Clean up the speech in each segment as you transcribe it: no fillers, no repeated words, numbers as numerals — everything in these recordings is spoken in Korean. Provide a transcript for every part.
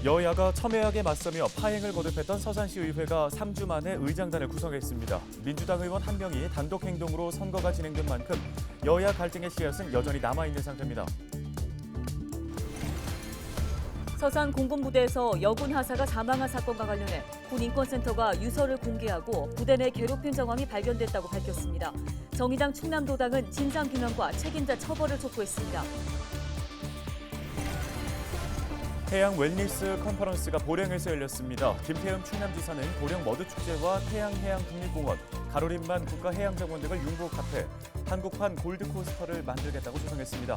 여야가 첨예하게 맞서며 파행을 거듭했던 서산시 의회가 3주 만에 의장단을 구성했습니다. 민주당 의원 1명이 단독 행동으로 선거가 진행된 만큼 여야 갈등의 씨앗은 여전히 남아있는 상태입니다. 서산 공군부대에서 여군 하사가 사망한 사건과 관련해 군인권센터가 유서를 공개하고 부대 내 괴롭힘 정황이 발견됐다고 밝혔습니다. 정의당 충남도당은 진상규명과 책임자 처벌을 촉구했습니다. 태양 웰니스 컨퍼런스가 보령에서 열렸습니다. 김태흠 충남지사는 보령 머드축제와 태양해양국립공원, 가로림만 국가해양정원 등을 융복합해 한국판 골드코스터를 만들겠다고 조성했습니다.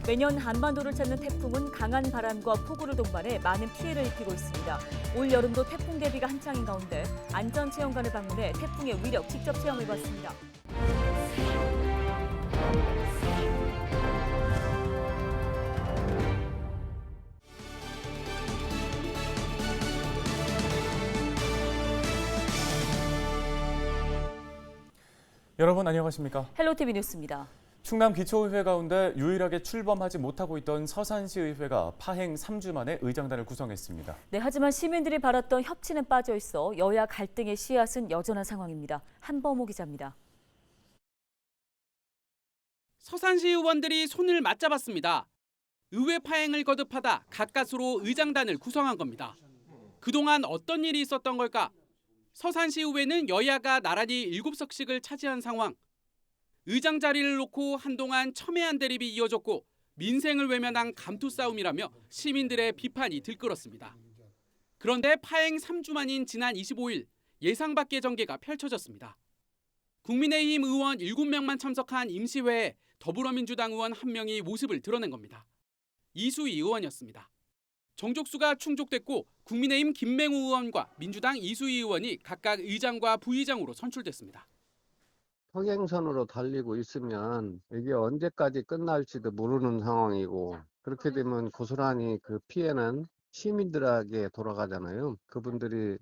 매년 한반도를 찾는 태풍은 강한 바람과 폭우를 동반해 많은 피해를 입히고 있습니다. 올 여름도 태풍 대비가 한창인 가운데 안전체험관을 방문해 태풍의 위력 직접 체험해봤습니다. 여러분 안녕하십니까? 헬로티비 뉴스입니다. 충남 기초의회 가운데 유일하게 출범하지 못하고 있던 서산시 의회가 파행 3주 만에 의장단을 구성했습니다. 네, 하지만 시민들이 바랐던 협치는 빠져 있어 여야 갈등의 씨앗은 여전한 상황입니다. 한범호 기자입니다. 서산시 의원들이 손을 맞잡았습니다. 의회 파행을 거듭하다 가까스로 의장단을 구성한 겁니다. 그동안 어떤 일이 있었던 걸까? 서산시 의회는 여야가 나란히 7석씩을 차지한 상황. 의장 자리를 놓고 한동안 첨예한 대립이 이어졌고 민생을 외면한 감투 싸움이라며 시민들의 비판이 들끓었습니다. 그런데 파행 3주 만인 지난 25일 예상 밖의 전개가 펼쳐졌습니다. 국민의힘 의원 7명만 참석한 임시회에 더불어민주당 의원 1명이 모습을 드러낸 겁니다. 이수희 의원이었습니다. 정족수가 충족됐고 국민의힘 김맹우 의원과 민주당 이수희 의원이 각각 의장과 부의장으로 선출됐습니다. 평행선으로 달리고 있으면 이게 언제까지 끝날지도 모르는 상황이고 그렇게 되면 고스란히 그 피해는 시민들에게 돌아가잖아요. 그분들이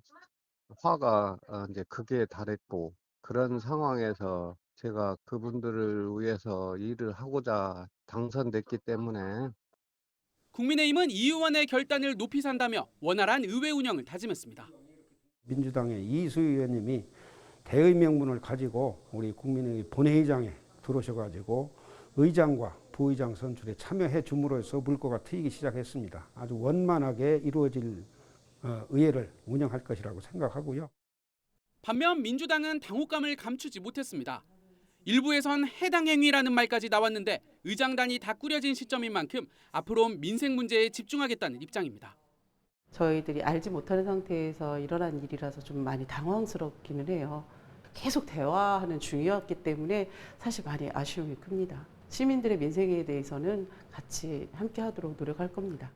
화가 이제 극에 달했고 그런 상황에서 제가 그분들을 위해서 일을 하고자 당선됐기 때문에 국민의힘은 이 의원의 결단을 높이 산다며 원활한 의회 운영을 다짐했습니다. 민주당의 이수희 의원님이 대의 명분을 가지고 우리 국민의힘 본회의장에 들어오셔가지고 의장과 부의장 선출에 참여해 줌으로써 물꼬가 트이기 시작했습니다. 아주 원만하게 이루어질 의회를 운영할 것이라고 생각하고요. 반면 민주당은 당혹감을 감추지 못했습니다. 일부에선 해당 행위라는 말까지 나왔는데 의장단이 다 꾸려진 시점인 만큼 앞으로 민생 문제에 집중하겠다는 입장입니다. 저희들이 알지 못하는 상태에서 일어난 일이라서 좀 많이 당황스럽기는 해요. 계속 대화하는 중이었기 때문에 사실 많이 아쉬움이 큽니다. 시민들의 민생에 대해서는 같이 함께하도록 노력할 겁니다.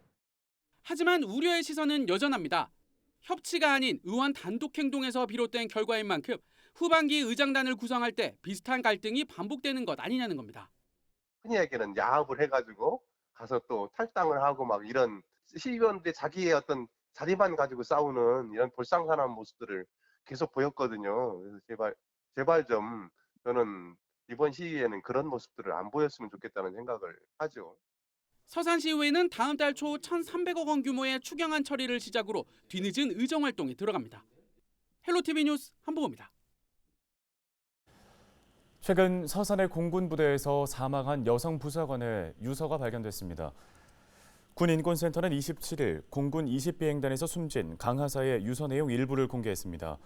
하지만 우려의 시선은 여전합니다. 협치가 아닌 의원 단독 행동에서 비롯된 결과인 만큼 후반기 의장단을 구성할 때 비슷한 갈등이 반복되는 것 아니냐는 겁니다. 흔히 얘기는 야합을 해가지고 가서 또 탈당을 하고 막 이런 시의원들이 자기의 어떤 자리만 가지고 싸우는 이런 볼상사나운 모습들을 계속 보였거든요. 그래서 제발 좀 저는 이번 시기에는 그런 모습들을 안 보였으면 좋겠다는 생각을 하죠. 서산시의회는 다음 달 초 1,300억 원 규모의 추경안 처리를 시작으로 뒤늦은 의정 활동에 들어갑니다. 헬로티비 뉴스 한보호입니다. 최근 서산의 공군부대에서 사망한 여성 부사관의 유서가 발견됐습니다. 군인권센터는 27일 공군 20비행단에서 숨진 강 하사의 유서 내용 일부를 공개했습니다.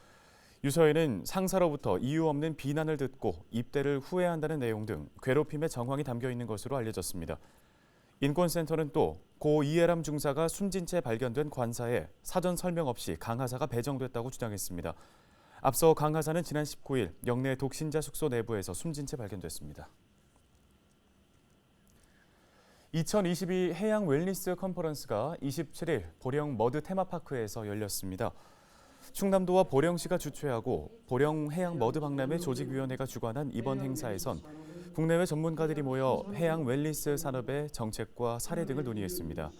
유서에는 상사로부터 이유 없는 비난을 듣고 입대를 후회한다는 내용 등 괴롭힘의 정황이 담겨 있는 것으로 알려졌습니다. 인권센터는 또 고 이해람 중사가 숨진 채 발견된 관사에 사전 설명 없이 강 하사가 배정됐다고 주장했습니다. 앞서 강 하사는 지난 19일 영내 독신자 숙소 내부에서 숨진 채 발견됐습니다. 2022 해양 웰니스 컨퍼런스가 27일 보령 머드 테마파크에서 열렸습니다. 충남도와 보령시가 주최하고 보령 해양 머드 박람회 조직위원회가 주관한 이번 행사에선 국내외 전문가들이 모여 해양 웰니스 산업의 정책과 사례 등을 논의했습니다.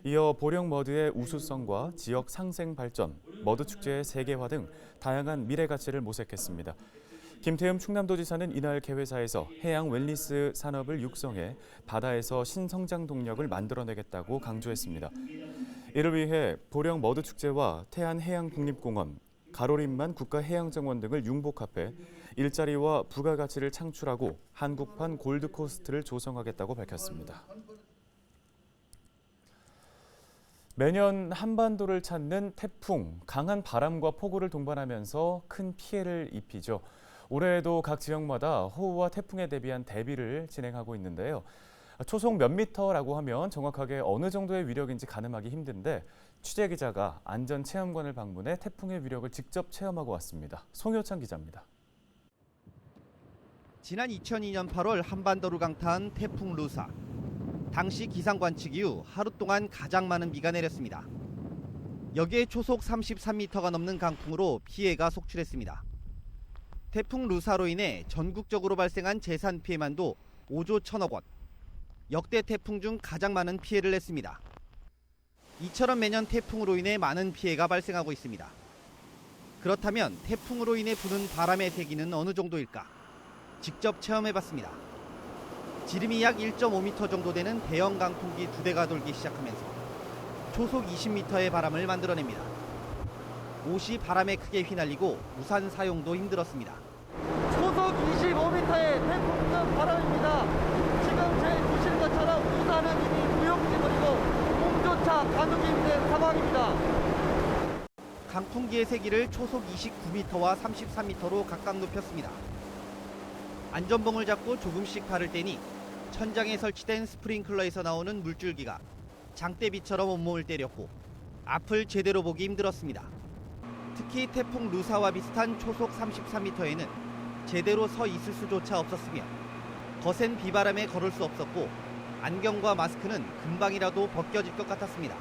이어 보령 머드의 우수성과 지역 상생 발전, 머드 축제의 세계화 등 다양한 미래 가치를 모색했습니다. 김태흠 충남도지사는 이날 개회사에서 해양 웰니스 산업을 육성해 바다에서 신성장 동력을 만들어내겠다고 강조했습니다. 이를 위해 보령 머드축제와 태안해양국립공원, 가로림만 국가해양정원 등을 융복합해 일자리와 부가가치를 창출하고 한국판 골드코스트를 조성하겠다고 밝혔습니다. 매년 한반도를 찾는 태풍, 강한 바람과 폭우를 동반하면서 큰 피해를 입히죠. 올해에도 각 지역마다 호우와 태풍에 대비한 대비를 진행하고 있는데요. 초속 몇 미터라고 하면 정확하게 어느 정도의 위력인지 가늠하기 힘든데 취재기자가 안전체험관을 방문해 태풍의 위력을 직접 체험하고 왔습니다. 송효찬 기자입니다. 지난 2002년 8월 한반도를 강타한 태풍 루사. 당시 기상 관측 이후 하루 동안 가장 많은 비가 내렸습니다. 여기에 초속 33m가 넘는 강풍으로 피해가 속출했습니다. 태풍 루사로 인해 전국적으로 발생한 재산 피해만도 5조 1천억 원. 역대 태풍 중 가장 많은 피해를 냈습니다. 이처럼 매년 태풍으로 인해 많은 피해가 발생하고 있습니다. 그렇다면 태풍으로 인해 부는 바람의 세기는 어느 정도일까? 직접 체험해봤습니다. 지름이 약 1.5m 정도 되는 대형 강풍기 2대가 돌기 시작하면서 초속 20m의 바람을 만들어냅니다. 옷이 바람에 크게 휘날리고 우산 사용도 힘들었습니다. 초속 25m의 태풍급 바람입니다. 지금 제 보시는 것처럼 우산은 이미 무용지물이고 몸조차 가누기 힘든 상황입니다. 강풍기의 세기를 초속 29m와 33m로 각각 높였습니다. 안전봉을 잡고 조금씩 발을 떼니 천장에 설치된 스프링클러에서 나오는 물줄기가 장대비처럼 온몸을 때렸고 앞을 제대로 보기 힘들었습니다. 특히 태풍 루사와 비슷한 초속 33m에는 제대로 서 있을 수조차 없었으며 거센 비바람에 걸을 수 없었고 안경과 마스크는 금방이라도 벗겨질 것 같았습니다.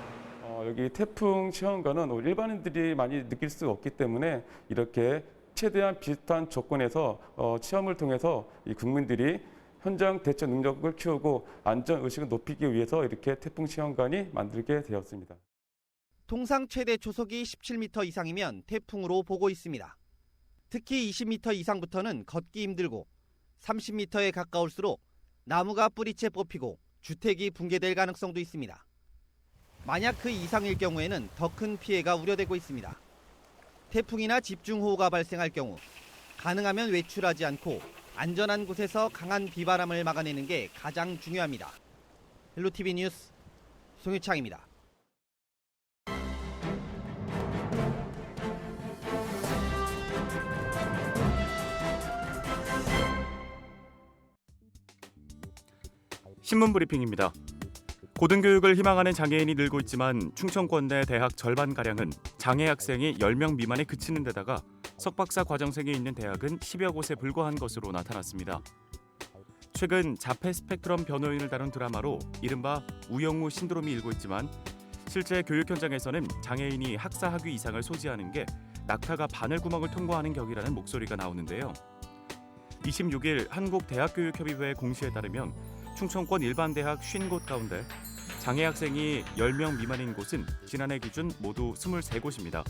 여기 태풍 체험관은 일반인들이 많이 느낄 수 없기 때문에 이렇게 최대한 비슷한 조건에서 체험을 통해서 이 국민들이 현장 대처 능력을 키우고 안전 의식을 높이기 위해서 이렇게 태풍 체험관이 만들게 되었습니다. 통상 최대 초속이 17m 이상이면 태풍으로 보고 있습니다. 특히 20m 이상부터는 걷기 힘들고 30m에 가까울수록 나무가 뿌리채 뽑히고 주택이 붕괴될 가능성도 있습니다. 만약 그 이상일 경우에는 더 큰 피해가 우려되고 있습니다. 태풍이나 집중호우가 발생할 경우 가능하면 외출하지 않고 안전한 곳에서 강한 비바람을 막아내는 게 가장 중요합니다. 헬로티비 뉴스 송유창입니다. 신문 브리핑입니다. 고등교육을 희망하는 장애인이 늘고 있지만 충청권 내 대학 절반가량은 장애 학생이 10명 미만에 그치는 데다가 석박사 과정생이 있는 대학은 10여 곳에 불과한 것으로 나타났습니다. 최근 자폐 스펙트럼 변호인을 다룬 드라마로 이른바 우영우 신드롬이 일고 있지만 실제 교육 현장에서는 장애인이 학사 학위 이상을 소지하는 게 낙타가 바늘구멍을 통과하는 격이라는 목소리가 나오는데요. 26일 한국대학교육협의회 공시에 따르면 충청권 일반 대학 50곳 가운데 장애 학생이 10명 미만인 곳은 지난해 기준 모두 23곳입니다.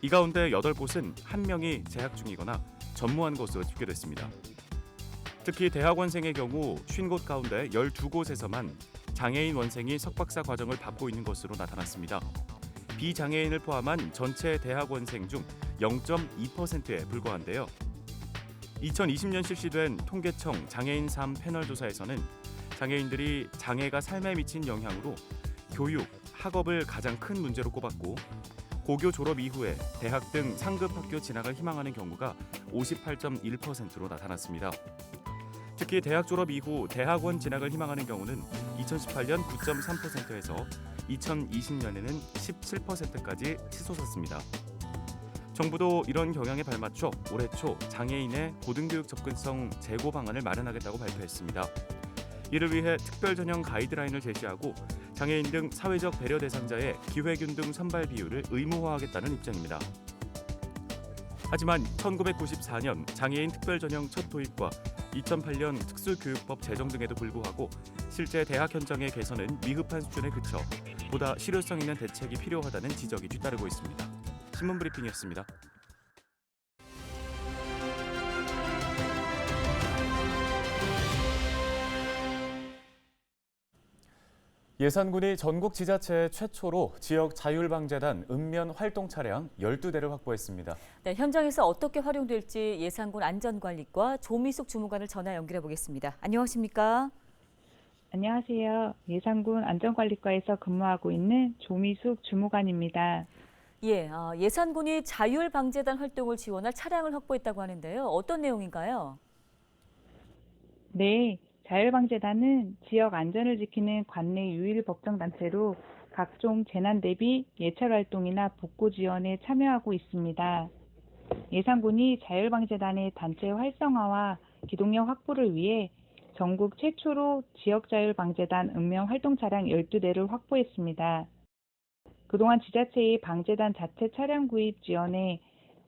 이 가운데 8곳은 1명이 재학 중이거나 전무한 것으로 집계됐습니다. 특히 대학원생의 경우 50곳 가운데 12곳에서만 장애인 원생이 석박사 과정을 밟고 있는 것으로 나타났습니다. 비장애인을 포함한 전체 대학원생 중 0.2%에 불과한데요. 2020년 실시된 통계청 장애인 삶 패널 조사에서는 장애인들이 장애가 삶에 미친 영향으로 교육, 학업을 가장 큰 문제로 꼽았고 고교 졸업 이후에 대학 등 상급 학교 진학을 희망하는 경우가 58.1%로 나타났습니다. 특히 대학 졸업 이후 대학원 진학을 희망하는 경우는 2018년 9.3%에서 2020년에는 17%까지 치솟았습니다. 정부도 이런 경향에 발맞춰 올해 초 장애인의 고등교육 접근성 제고 방안을 마련하겠다고 발표했습니다. 이를 위해 특별 전형 가이드라인을 제시하고 장애인 등 사회적 배려 대상자의 기회균등 선발 비율을 의무화하겠다는 입장입니다. 하지만 1994년 장애인 특별 전형 첫 도입과 2008년 특수교육법 제정 등에도 불구하고 실제 대학 현장의 개선은 미흡한 수준에 그쳐 보다 실효성 있는 대책이 필요하다는 지적이 뒤따르고 있습니다. 신문 브리핑이었습니다. 예산군이 전국 지자체 최초로 지역 자율방재단 읍면 활동 차량 12대를 확보했습니다. 네, 현장에서 어떻게 활용될지 예산군 안전관리과 조미숙 주무관을 전화 연결해 보겠습니다. 안녕하십니까? 안녕하세요. 예산군 안전관리과에서 근무하고 있는 조미숙 주무관입니다. 예, 예산군이 자율방재단 활동을 지원할 차량을 확보했다고 하는데요. 어떤 내용인가요? 네, 자율방재단은 지역 안전을 지키는 관내 유일 법정단체로 각종 재난 대비 예찰 활동이나 복구 지원에 참여하고 있습니다. 예산군이 자율방재단의 단체 활성화와 기동력 확보를 위해 전국 최초로 지역자율방재단 읍면 활동 차량 12대를 확보했습니다. 그동안 지자체의 방재단 자체 차량 구입 지원에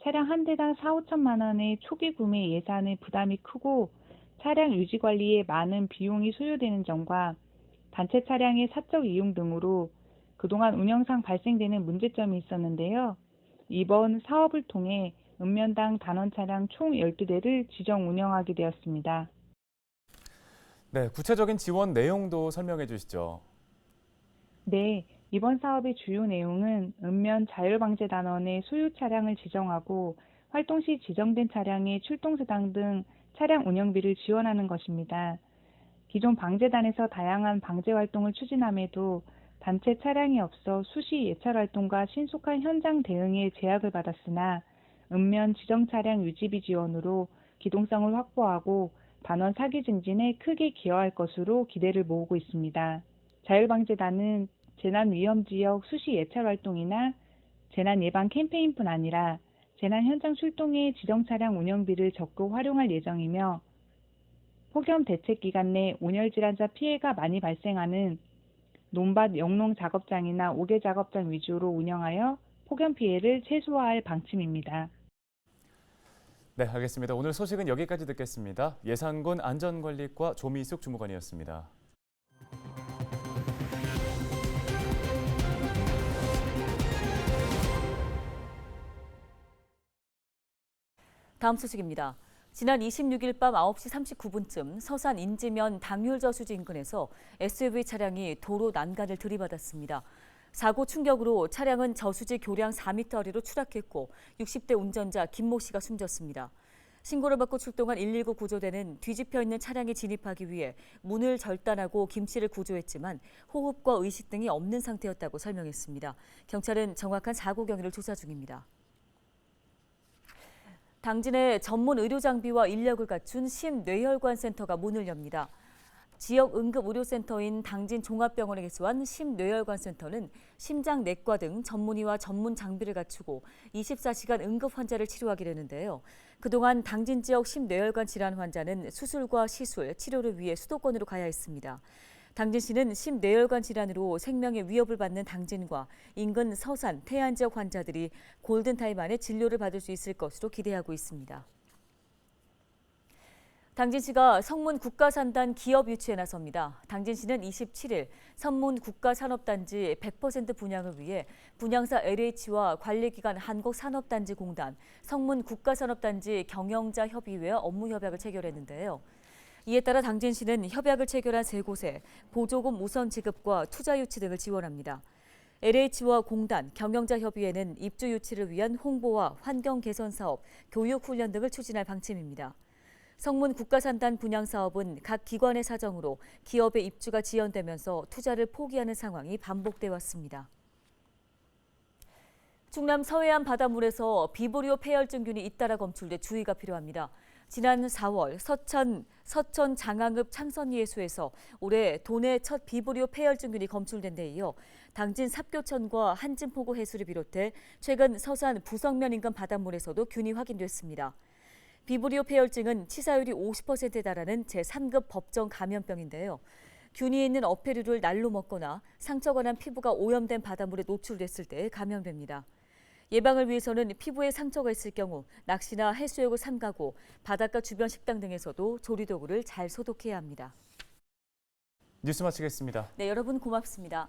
차량 한 대당 4~5천만 원의 초기 구매 예산의 부담이 크고 차량 유지 관리에 많은 비용이 소요되는 점과 단체 차량의 사적 이용 등으로 그동안 운영상 발생되는 문제점이 있었는데요. 이번 사업을 통해 읍면당 단원 차량 총 12대를 지정 운영하게 되었습니다. 네, 구체적인 지원 내용도 설명해 주시죠. 네, 이번 사업의 주요 내용은 읍면 자율방재단원의 소유 차량을 지정하고 활동 시 지정된 차량의 출동수당 등 차량 운영비를 지원하는 것입니다. 기존 방재단에서 다양한 방재 활동을 추진함에도 단체 차량이 없어 수시 예찰 활동과 신속한 현장 대응에 제약을 받았으나 읍면 지정 차량 유지비 지원으로 기동성을 확보하고 단원 사기 증진에 크게 기여할 것으로 기대를 모으고 있습니다. 자율방재단은 재난 위험 지역 수시 예찰 활동이나 재난 예방 캠페인뿐 아니라 재난 현장 출동의 지정 차량 운영비를 적극 활용할 예정이며 폭염 대책 기간 내 온열 질환자 피해가 많이 발생하는 논밭 영농 작업장이나 옥외 작업장 위주로 운영하여 폭염 피해를 최소화할 방침입니다. 네, 알겠습니다. 오늘 소식은 여기까지 듣겠습니다. 예산군 안전관리과 조미숙 주무관이었습니다. 다음 소식입니다. 지난 26일 밤 9시 39분쯤 서산 인지면 당률저수지 인근에서 SUV 차량이 도로 난간을 들이받았습니다. 사고 충격으로 차량은 저수지 교량 4m 아래로 추락했고 60대 운전자 김모 씨가 숨졌습니다. 신고를 받고 출동한 119 구조대는 뒤집혀 있는 차량에 진입하기 위해 문을 절단하고 김 씨를 구조했지만 호흡과 의식 등이 없는 상태였다고 설명했습니다. 경찰은 정확한 사고 경위를 조사 중입니다. 당진에 전문 의료 장비와 인력을 갖춘 심뇌혈관 센터가 문을 엽니다. 지역 응급의료센터인 당진 종합병원에 개소한 심뇌혈관 센터는 심장내과 등 전문의와 전문 장비를 갖추고 24시간 응급 환자를 치료하게 되는데요. 그동안 당진 지역 심뇌혈관 질환 환자는 수술과 시술, 치료를 위해 수도권으로 가야 했습니다. 당진시는 심뇌혈관 질환으로 생명의 위협을 받는 당진과 인근 서산, 태안 지역 환자들이 골든타임 안에 진료를 받을 수 있을 것으로 기대하고 있습니다. 당진시가 성문 국가산단 기업 유치에 나섭니다. 당진시는 27일 성문 국가산업단지 100% 분양을 위해 분양사 LH와 관리기관 한국산업단지공단, 성문 국가산업단지 경영자 협의회와 업무 협약을 체결했는데요. 이에 따라 당진시는 협약을 체결한 3곳에 보조금 우선 지급과 투자 유치 등을 지원합니다. LH와 공단, 경영자협의회는 입주 유치를 위한 홍보와 환경 개선 사업, 교육 훈련 등을 추진할 방침입니다. 성문 국가산단 분양 사업은 각 기관의 사정으로 기업의 입주가 지연되면서 투자를 포기하는 상황이 반복돼 왔습니다. 충남 서해안 바닷물에서 비브리오 폐혈증균이 잇따라 검출돼 주의가 필요합니다. 지난 4월 서천 장항읍 창선예수에서 올해 도내 첫 비브리오 폐혈증균이 검출된 데 이어 당진 삽교천과 한진포구 해수를 비롯해 최근 서산 부성면 인근 바닷물에서도 균이 확인됐습니다. 비브리오 폐혈증은 치사율이 50%에 달하는 제3급 법정 감염병인데요. 균이 있는 어패류를 날로 먹거나 상처가 난 피부가 오염된 바닷물에 노출됐을 때 감염됩니다. 예방을 위해서는 피부에 상처가 있을 경우 낚시나 해수욕을 삼가고 바닷가 주변 식당 등에서도 조리도구를 잘 소독해야 합니다. 뉴스 마치겠습니다. 네, 여러분 고맙습니다.